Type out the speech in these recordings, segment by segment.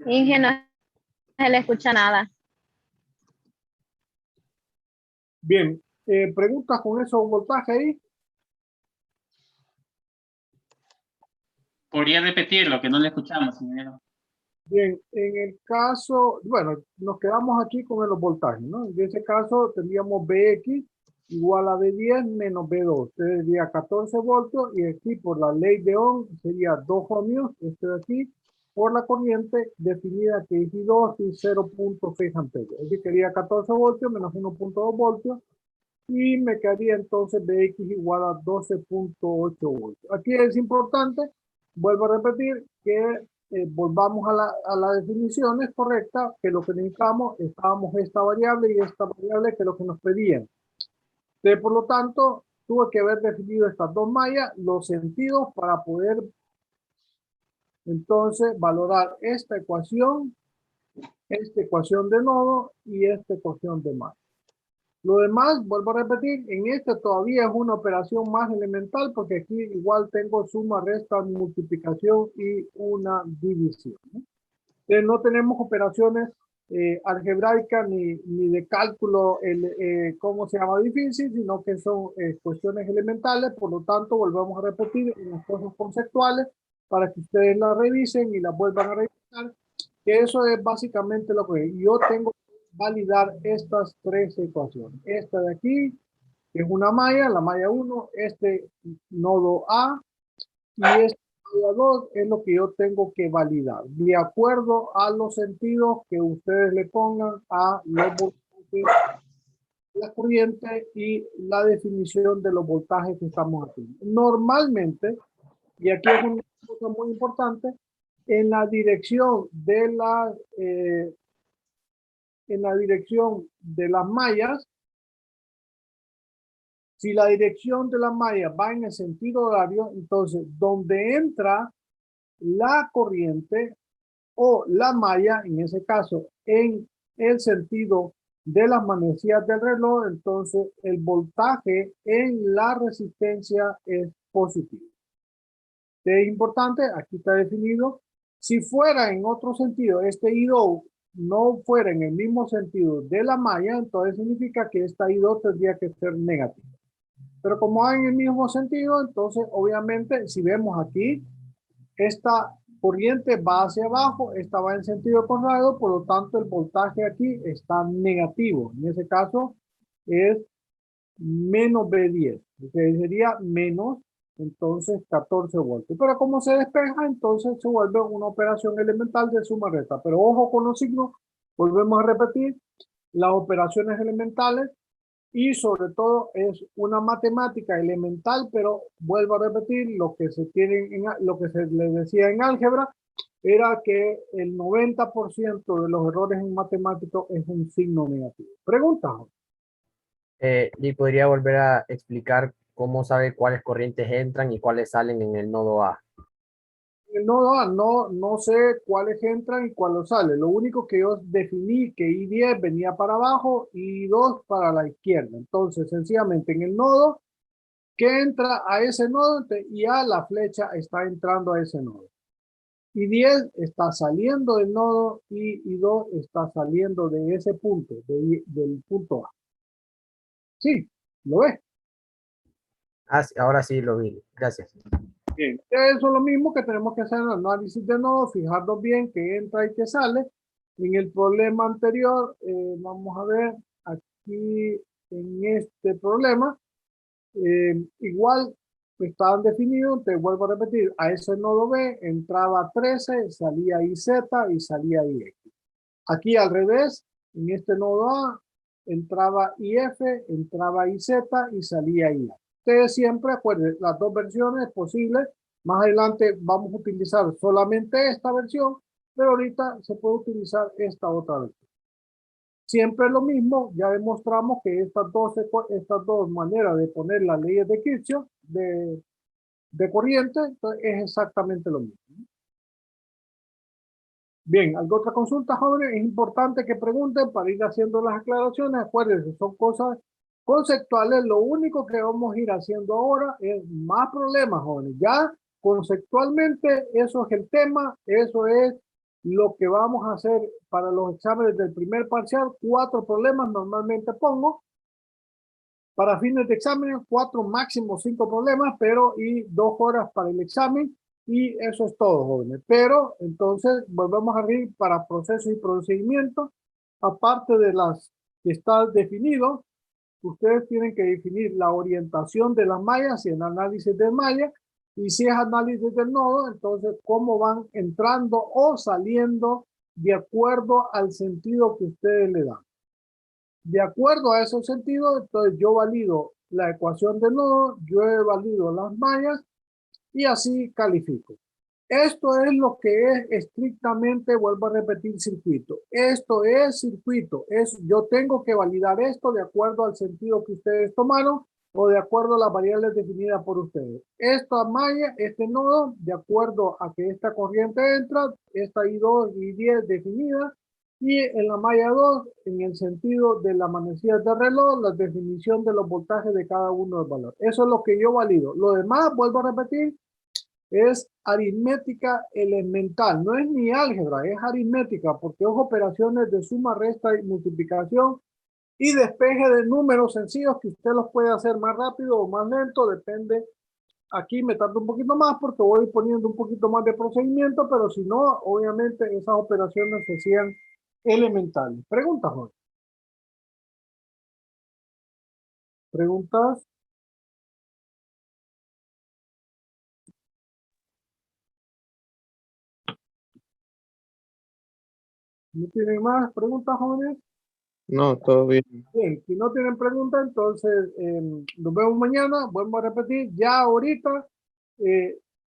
Inge, no se le escucha nada. Bien, preguntas con esos voltajes ahí. ¿Podría repetir lo que no le escuchamos, ingeniero? Bien, en el caso, bueno, nos quedamos aquí con los voltajes, ¿no? En ese caso tendríamos Bx igual a B10 menos B2. Este sería 14 voltios y aquí por la ley de Ohm sería 2 ohmios, este de aquí, por la corriente definida que es I2 y 0.6 amperios. Es decir, quería 14 voltios menos 1.2 voltios y me quedaría entonces Bx igual a 12.8 voltios. Aquí es importante, vuelvo a repetir, que volvamos a la definición es correcta, que lo que necesitamos, estábamos esta variable y esta variable que es lo que nos pedían. Por lo tanto, tuve que haber definido estas dos mallas, los sentidos para poder entonces valorar esta ecuación de nodo y esta ecuación de malla. Lo demás, vuelvo a repetir, en este todavía es una operación más elemental porque aquí igual tengo suma, resta, multiplicación y una división, ¿no? Entonces no tenemos operaciones algebraicas ni de cálculo, ¿cómo se llama? Difícil, sino que son cuestiones elementales. Por lo tanto, volvemos a repetir en las cosas conceptuales para que ustedes las revisen y las vuelvan a revisar, que eso es básicamente lo que es. Yo tengo que validar estas tres ecuaciones. Esta de aquí es una malla, la malla 1, este nodo A y este nodo 2 es lo que yo tengo que validar de acuerdo a los sentidos que ustedes le pongan a los voltajes, la corriente y la definición de los voltajes que estamos haciendo. Normalmente, y aquí es una cosa muy importante, en la dirección de las mallas, si la dirección de la malla va en el sentido horario, entonces donde entra la corriente o la malla, en ese caso, en el sentido de las manecillas del reloj, entonces el voltaje en la resistencia es positivo. Es importante, aquí está definido. Si fuera en otro sentido, este I2 no fuera en el mismo sentido de la malla, entonces significa que esta I2 tendría que ser negativa. Pero como va en el mismo sentido, entonces obviamente si vemos aquí, esta corriente va hacia abajo, esta va en sentido contrario, por lo tanto el voltaje aquí está negativo. En ese caso es menos B10, que sería menos entonces 14 voltios. Pero como se despeja, entonces se vuelve una operación elemental de suma resta. Pero ojo con los signos, volvemos a repetir, las operaciones elementales y sobre todo es una matemática elemental, pero vuelvo a repetir, lo que lo que se les decía en álgebra era que el 90% de los errores en matemáticos es un signo negativo. Pregunta. ¿Y podría volver a explicar cómo sabe cuáles corrientes entran y cuáles salen en el nodo A? El nodo A, no sé cuáles entran y cuáles salen. Lo único que yo definí que I10 venía para abajo y I2 para la izquierda. Entonces, sencillamente en el nodo que entra a ese nodo y a la flecha está entrando a ese nodo. I10 está saliendo del nodo y I2 está saliendo de ese punto, del punto A. Sí, ¿lo ves? Ah, sí, ahora sí lo vi. Gracias. Bien, eso es lo mismo que tenemos que hacer en el análisis de nodo, fijarnos bien qué entra y qué sale. En el problema anterior, vamos a ver aquí en este problema, igual estaban definidos, te vuelvo a repetir, a ese nodo B entraba 13, salía IZ y salía IX. Aquí al revés, en este nodo A entraba IF, entraba IZ y salía IA. Ustedes siempre acuerden las dos versiones posibles. Más adelante vamos a utilizar solamente esta versión, pero ahorita se puede utilizar esta otra versión. Siempre lo mismo, ya demostramos que estas dos maneras de poner las leyes de Kirchhoff de corriente es exactamente lo mismo. Bien, ¿alguna otra consulta, jóvenes? Es importante que pregunten para ir haciendo las aclaraciones. Acuérdense, son cosas conceptuales. Lo único que vamos a ir haciendo ahora es más problemas, jóvenes. Ya conceptualmente, eso es el tema, eso es lo que vamos a hacer para los exámenes del primer parcial, 4 problemas normalmente pongo. Para fines de examen, 4, máximo 5 problemas, pero y 2 horas para el examen. Y eso es todo, jóvenes. Pero entonces volvemos a ir para procesos y procedimientos. Aparte de las que está definido, ustedes tienen que definir la orientación de las mallas, si es análisis de malla, y si es análisis del nodo, entonces cómo van entrando o saliendo de acuerdo al sentido que ustedes le dan. De acuerdo a esos sentidos, entonces yo valido la ecuación de nodo, yo valido las mallas y así califico. Esto es lo que es estrictamente, vuelvo a repetir, circuito. Esto es circuito. Yo tengo que validar esto de acuerdo al sentido que ustedes tomaron o de acuerdo a las variables definidas por ustedes. Esta malla, este nodo, de acuerdo a que esta corriente entra, esta I2 y 10 definida, y en la malla 2, en el sentido de la manecilla de reloj, la definición de los voltajes de cada uno de los valores. Eso es lo que yo valido. Lo demás, vuelvo a repetir, es aritmética elemental, no es ni álgebra, es aritmética, porque es operaciones de suma, resta y multiplicación y despeje de números sencillos que usted los puede hacer más rápido o más lento, depende. Aquí me tardo un poquito más porque voy poniendo un poquito más de procedimiento, pero si no, obviamente esas operaciones se hacían elementales. Preguntas, Juan. Preguntas. ¿No tienen más preguntas, jóvenes? No, todo bien. Bien, si no tienen preguntas, entonces nos vemos mañana. Vuelvo a repetir, ya ahorita,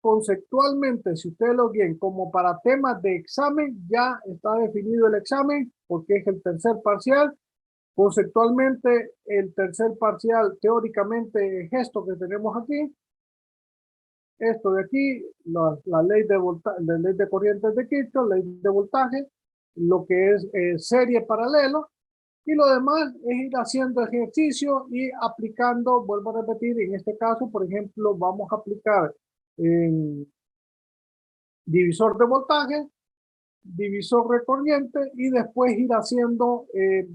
conceptualmente, si ustedes lo ven como para temas de examen, ya está definido el examen, porque es el tercer parcial. Conceptualmente, el tercer parcial, teóricamente, es esto que tenemos aquí. Esto de aquí, la ley de ley de corrientes de Kirchhoff, ley de voltaje, lo que es serie paralelo. Y lo demás es ir haciendo ejercicio y aplicando, vuelvo a repetir, en este caso, por ejemplo, vamos a aplicar divisor de voltaje, divisor de corriente y después ir haciendo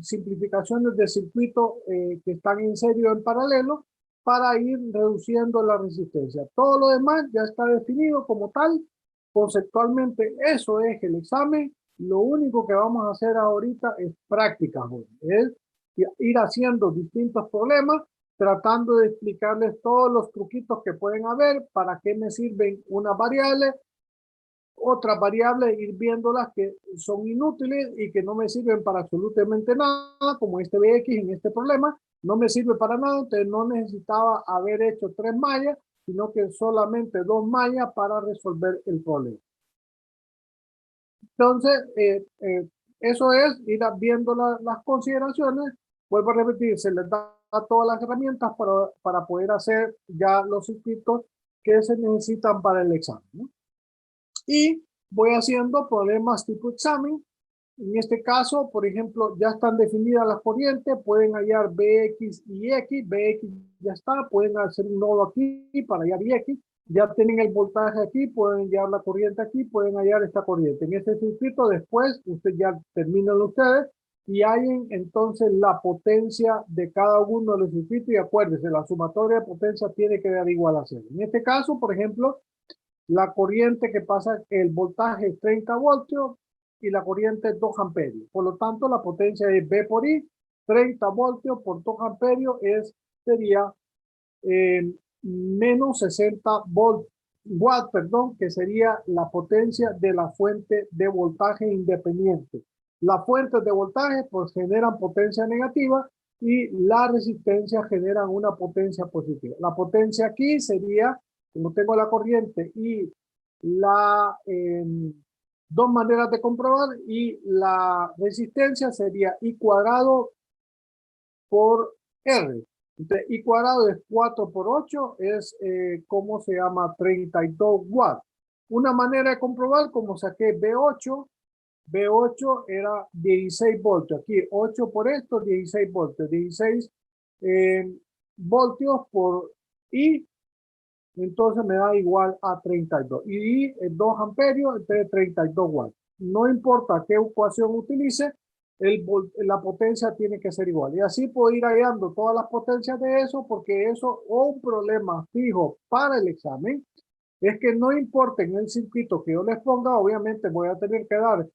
simplificaciones de circuitos que están en serie o en paralelo para ir reduciendo la resistencia. Todo lo demás ya está definido como tal. Conceptualmente, eso es el examen. Lo único que vamos a hacer ahorita es práctica, es ir haciendo distintos problemas, tratando de explicarles todos los truquitos que pueden haber, para qué me sirven unas variables, otras variables, ir viéndolas que son inútiles y que no me sirven para absolutamente nada, como este Bx en este problema, no me sirve para nada, entonces no necesitaba haber hecho 3 mallas, sino que solamente 2 mallas para resolver el problema. Entonces, eso es ir viendo las consideraciones. Vuelvo a repetir, se les da todas las herramientas para poder hacer ya los circuitos que se necesitan para el examen, ¿no? Y voy haciendo problemas tipo examen. En este caso, por ejemplo, ya están definidas las corrientes, pueden hallar Bx y X, Bx ya está, pueden hacer un nodo aquí para hallar X, ya tienen el voltaje aquí, pueden hallar la corriente aquí, pueden hallar esta corriente. En este circuito después, usted ya terminan ustedes y hallen entonces la potencia de cada uno de los circuitos y acuérdense, la sumatoria de potencia tiene que dar igual a 0. En este caso, por ejemplo, la corriente que pasa, el voltaje es 30 voltios y la corriente es 2 amperios. Por lo tanto, la potencia es V por I, 30 voltios por 2 amperios sería menos 60 watt, perdón, que sería la potencia de la fuente de voltaje independiente. Las fuentes de voltaje pues generan potencia negativa y la resistencia generan una potencia positiva. La potencia aquí sería, como tengo la corriente y dos maneras de comprobar, y la resistencia sería I cuadrado por R. Entonces, I cuadrado es 4 por 8, es, ¿cómo se llama? 32 watts. Una manera de comprobar, como saqué B8 era 16 voltios. Aquí 8 por esto, 16 voltios. 16 voltios por I, entonces me da igual a 32. Y 2 amperios, entonces 32 watts. no importa qué ecuación utilice, la potencia tiene que ser igual. Y así puedo ir hallando todas las potencias de eso, porque eso, o un problema fijo para el examen, es que no importa en el circuito que yo les ponga, obviamente voy a tener que dar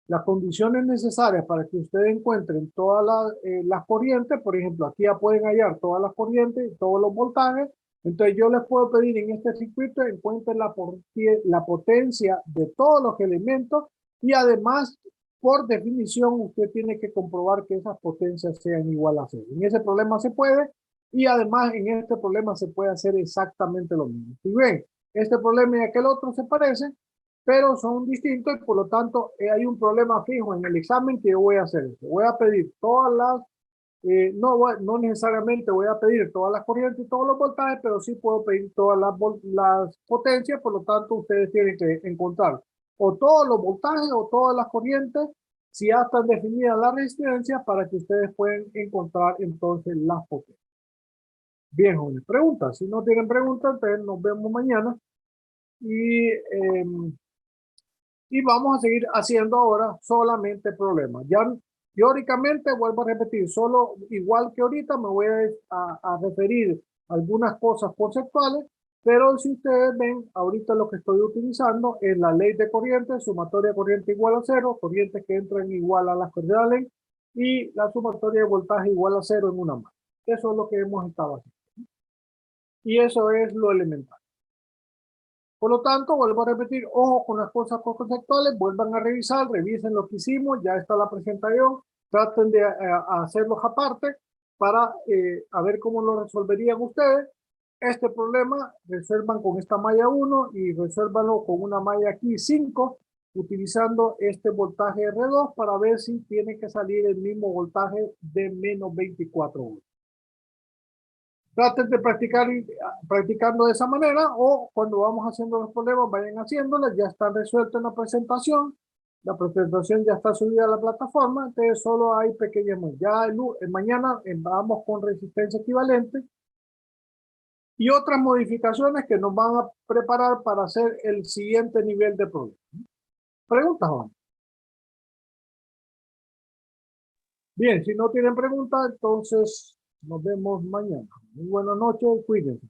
las condiciones necesarias para que ustedes encuentren todas las corrientes. Por ejemplo, aquí ya pueden hallar todas las corrientes, todos los voltajes. Entonces yo les puedo pedir en este circuito encuentren la potencia de todos los elementos y además, por definición, usted tiene que comprobar que esas potencias sean igual a cero. En ese problema se puede y además en este problema se puede hacer exactamente lo mismo. Si ven, este problema y aquel otro se parecen, pero son distintos y por lo tanto hay un problema fijo en el examen que yo voy a hacer. Voy a pedir todas las, no necesariamente voy a pedir todas las corrientes y todos los voltajes, pero sí puedo pedir todas las potencias, por lo tanto ustedes tienen que encontrar o todos los voltajes o todas las corrientes, si ya están definidas las resistencias, para que ustedes puedan encontrar entonces las potencias. Bien, jóvenes, preguntas. Si no tienen preguntas, entonces nos vemos mañana. Y vamos a seguir haciendo ahora solamente problemas. Ya teóricamente, vuelvo a repetir, solo igual que ahorita me voy a referir a algunas cosas conceptuales, pero si ustedes ven, ahorita lo que estoy utilizando es la ley de corriente, sumatoria de corriente igual a cero, corrientes que entran igual a las que salen, y la sumatoria de voltaje igual a cero en una más. Eso es lo que hemos estado haciendo. Y eso es lo elemental. Por lo tanto, vuelvo a repetir, ojo con las cosas conceptuales, vuelvan a revisar, revisen lo que hicimos, ya está la presentación, traten de hacerlos aparte para a ver cómo lo resolverían ustedes. Este problema resuelvan con esta malla 1 y resuélvanlo con una malla aquí 5, utilizando este voltaje R2 para ver si tiene que salir el mismo voltaje de menos 24 volts. Traten de practicando de esa manera, o cuando vamos haciendo los problemas vayan haciéndolos, ya están resueltos en la presentación ya está subida a la plataforma, entonces solo hay pequeñas, ya mañana vamos con resistencia equivalente y otras modificaciones que nos van a preparar para hacer el siguiente nivel de problema. ¿Preguntas, Juan? Bien, si no tienen preguntas, entonces nos vemos mañana. Muy buenas noches, cuídense.